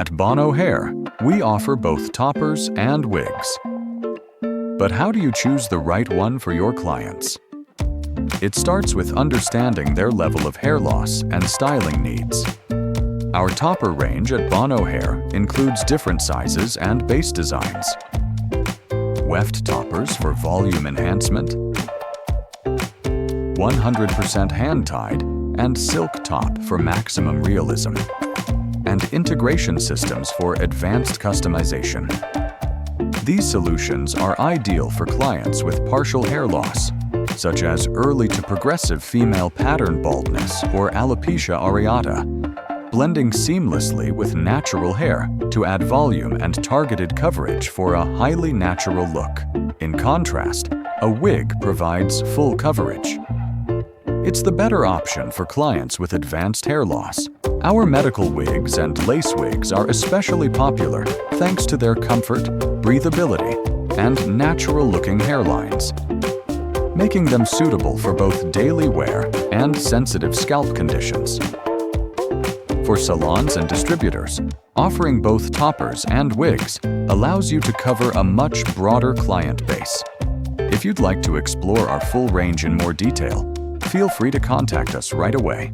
At Bono Hair, we offer both toppers and wigs. But how do you choose the right one for your clients? It starts with understanding their level of hair loss and styling needs. Our topper range at Bono Hair includes different sizes and base designs. Weft toppers for volume enhancement, 100% hand-tied, and silk top for maximum realism, and integration systems for advanced customization. These solutions are ideal for clients with partial hair loss, such as early to progressive female pattern baldness or alopecia areata, blending seamlessly with natural hair to add volume and targeted coverage for a highly natural look. In contrast, a wig provides full coverage. It's the better option for clients with advanced hair loss. Our medical wigs and lace wigs are especially popular thanks to their comfort, breathability, and natural-looking hairlines, making them suitable for both daily wear and sensitive scalp conditions. For salons and distributors, offering both toppers and wigs allows you to cover a much broader client base. If you'd like to explore our full range in more detail, feel free to contact us right away.